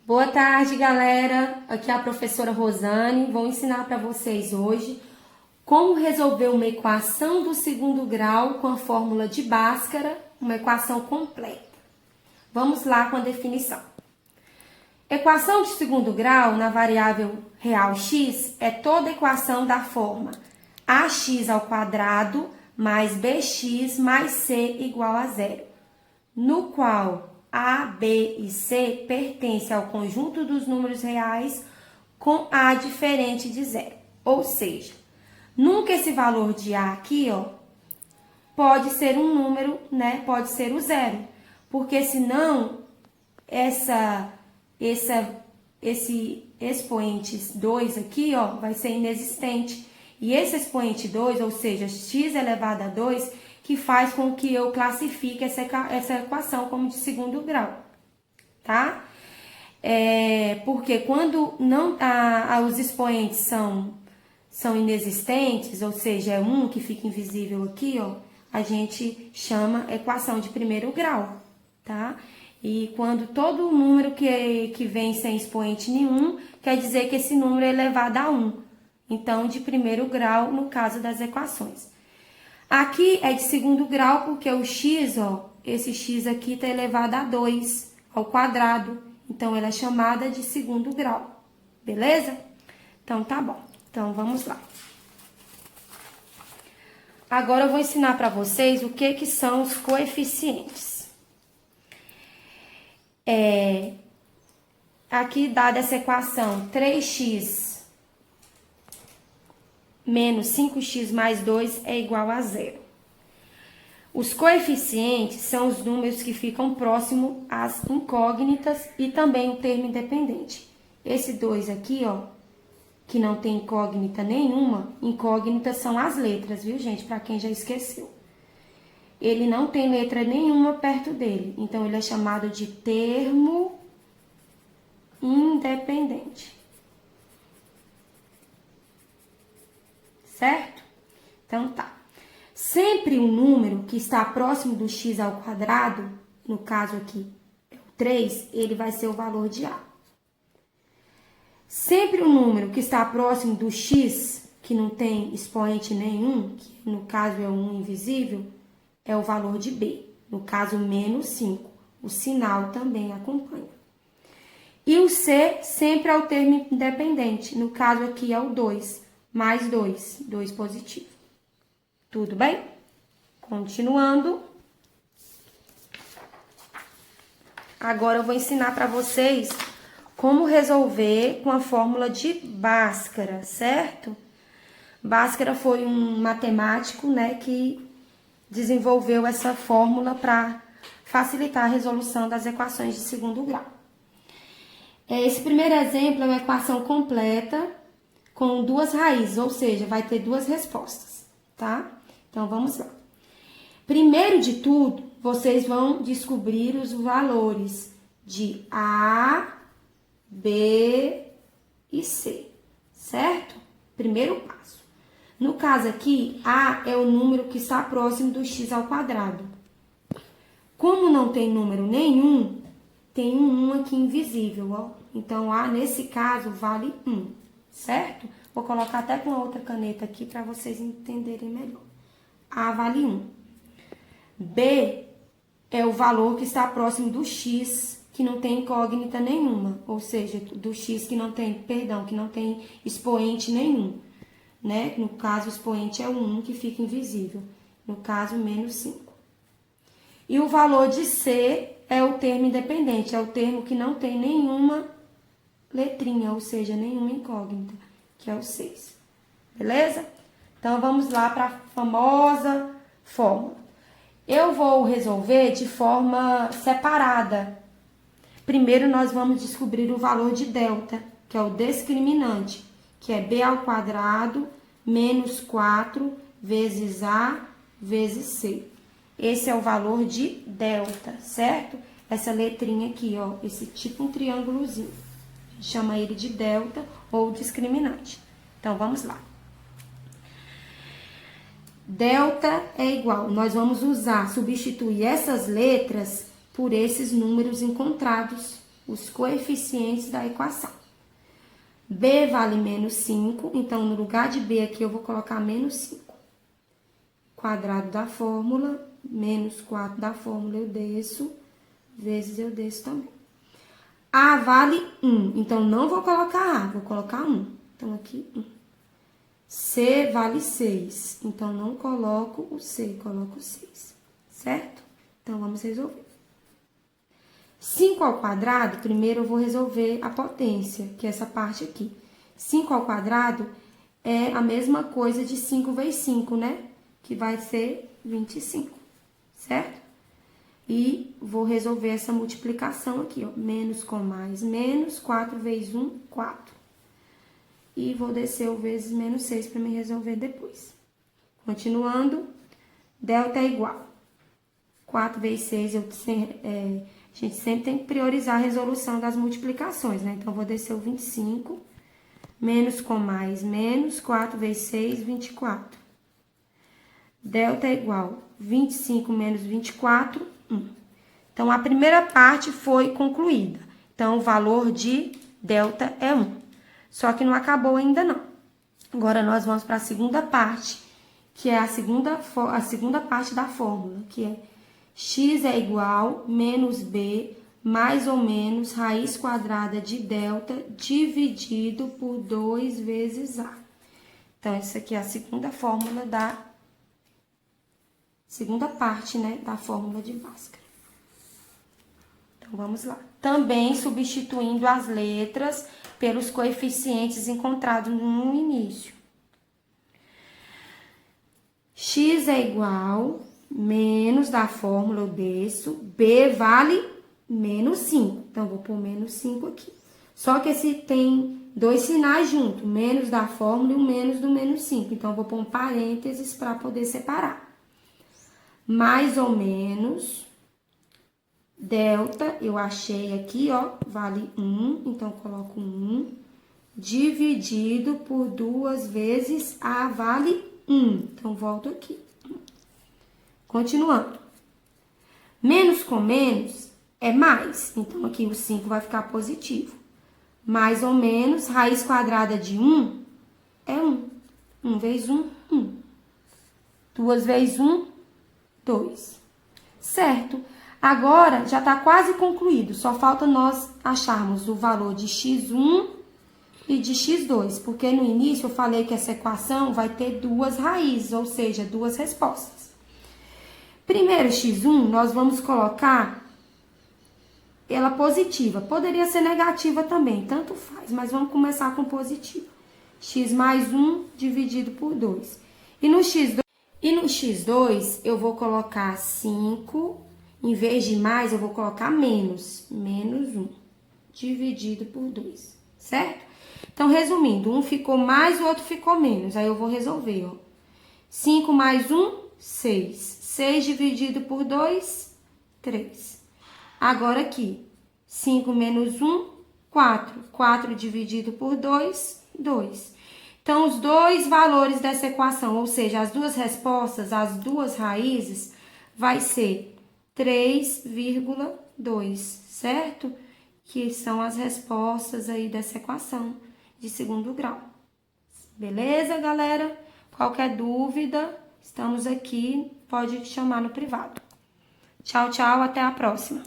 Boa tarde, galera. Aqui é a professora Rosane. Vou ensinar para vocês hoje como resolver uma equação do segundo grau com a fórmula de Bhaskara, uma equação completa. Vamos lá com a definição. Equação de segundo grau na variável real x é toda equação da forma ax ao quadrado mais bx mais c igual a zero, no qual a, B e C pertencem ao conjunto dos números reais com A diferente de zero. Ou seja, nunca esse valor de A aqui, ó, pode ser um número, né? Pode ser o zero. Porque senão, esse expoente 2 aqui, ó, vai ser inexistente. E esse expoente 2, ou seja, x elevado a 2, que faz com que eu classifique essa equação como de segundo grau, tá? Porque quando não os expoentes são inexistentes, ou seja, é um que fica invisível aqui, ó, a gente chama equação de primeiro grau, tá? E quando todo número que vem sem expoente nenhum, quer dizer que esse número é elevado a 1. Então, de primeiro grau, no caso das equações. Aqui é de segundo grau porque o x, ó, esse x aqui está elevado a 2 ao quadrado. Então, ela é chamada de segundo grau. Beleza? Então, tá bom. Então, vamos lá. Agora, eu vou ensinar para vocês o que são os coeficientes. Aqui, dada essa equação, 3x menos 5x mais 2 é igual a zero. Os coeficientes são os números que ficam próximos às incógnitas e também o termo independente. Esse 2 aqui, ó, que não tem incógnita nenhuma, incógnitas são as letras, viu, gente? Para quem já esqueceu. Ele não tem letra nenhuma perto dele, então ele é chamado de termo independente. Certo? Então, tá. Sempre o número que está próximo do x ao quadrado, no caso aqui, é o 3, ele vai ser o valor de A. Sempre o número que está próximo do x, que não tem expoente nenhum, que no caso é o 1 invisível, é o valor de B. No caso, menos 5. O sinal também acompanha. E o C sempre é o termo independente. No caso aqui é o 2. Mais 2, 2 positivo. Tudo bem? Continuando. Agora eu vou ensinar para vocês como resolver com a fórmula de Bhaskara, certo? Bhaskara foi um matemático, né, que desenvolveu essa fórmula para facilitar a resolução das equações de segundo grau. Esse primeiro exemplo é uma equação completa com duas raízes, ou seja, vai ter duas respostas, tá? Então, vamos lá. Primeiro de tudo, vocês vão descobrir os valores de A, B e C, certo? Primeiro passo. No caso aqui, A é o número que está próximo do x ao quadrado. Como não tem número nenhum, tem um 1 aqui invisível, ó. Então, A, nesse caso, vale 1. Certo? Vou colocar até com outra caneta aqui para vocês entenderem melhor. A vale 1. B é o valor que está próximo do x, que não tem incógnita nenhuma. Ou seja, do x que não tem expoente nenhum. Né? No caso, o expoente é o 1, que fica invisível. No caso, menos 5. E o valor de C é o termo independente. É o termo que não tem nenhuma letrinha, ou seja, nenhuma incógnita, que é o 6. Beleza? Então, vamos lá para a famosa fórmula. Eu vou resolver de forma separada. Primeiro, nós vamos descobrir o valor de delta, que é o discriminante, que é b ao quadrado menos 4 vezes A vezes C. Esse é o valor de delta, certo? Essa letrinha aqui, ó, esse tipo um triângulozinho. Chama ele de delta ou discriminante. Então, vamos lá. Delta é igual, nós vamos substituir essas letras por esses números encontrados os coeficientes da equação. B vale menos 5, então no lugar de B aqui eu vou colocar menos 5. Quadrado da fórmula, menos 4 da fórmula eu desço, vezes eu desço também. A vale 1, então não vou colocar A, vou colocar 1. Então aqui 1. C vale 6, então não coloco o C, coloco o 6, certo? Então vamos resolver. 5 ao quadrado, primeiro eu vou resolver a potência, que é essa parte aqui. 5 ao quadrado é a mesma coisa de 5 vezes 5, né? Que vai ser 25, certo? E vou resolver essa multiplicação aqui, ó. Menos com mais, menos, 4 vezes 1, 4. E vou descer o vezes menos 6 para me resolver depois. Continuando, delta é igual. 4 vezes 6, a gente sempre tem que priorizar a resolução das multiplicações, né? Então, vou descer o 25, menos com mais, menos, 4 vezes 6, 24. Delta é igual 25 menos 24, 1. Então, a primeira parte foi concluída. Então, o valor de delta é 1. Só que não acabou ainda não. Agora, nós vamos para a segunda parte, que é a segunda parte da fórmula, que é x é igual menos b mais ou menos raiz quadrada de delta dividido por 2 vezes a. Então, essa aqui é a segunda fórmula segunda parte, né, da fórmula de Bhaskara. Então, vamos lá. Também substituindo as letras pelos coeficientes encontrados no início. X é igual, menos da fórmula eu desço, B vale menos 5. Então, vou pôr menos 5 aqui. Só que esse tem dois sinais juntos, menos da fórmula e o menos do menos 5. Então, eu vou pôr um parênteses para poder separar. Mais ou menos, delta, eu achei aqui, ó, vale 1, então coloco 1, dividido por 2 vezes A vale 1. Então, volto aqui. Continuando. Menos com menos é mais, então aqui o 5 vai ficar positivo. Mais ou menos, raiz quadrada de 1 é 1. 1 vezes 1, 1. 2 vezes 1, 2. Certo? Agora, já está quase concluído. Só falta nós acharmos o valor de x1 e de x2. Porque no início eu falei que essa equação vai ter duas raízes, ou seja, duas respostas. Primeiro, x1, nós vamos colocar ela positiva. Poderia ser negativa também, tanto faz. Mas vamos começar com positiva. X mais 1 dividido por 2. E no x2, eu vou colocar 5, em vez de mais, eu vou colocar menos. Menos 1, dividido por 2, certo? Então, resumindo, um ficou mais, o outro ficou menos. Aí, eu vou resolver, ó. 5 mais 1, 6. 6 dividido por 2, 3. Agora, aqui, 5 menos 1, 4. 4 dividido por 2, 2. Então, os dois valores dessa equação, ou seja, as duas respostas, as duas raízes, vai ser 3,2, certo? Que são as respostas aí dessa equação de segundo grau. Beleza, galera? Qualquer dúvida, estamos aqui, pode te chamar no privado. Tchau, tchau, até a próxima.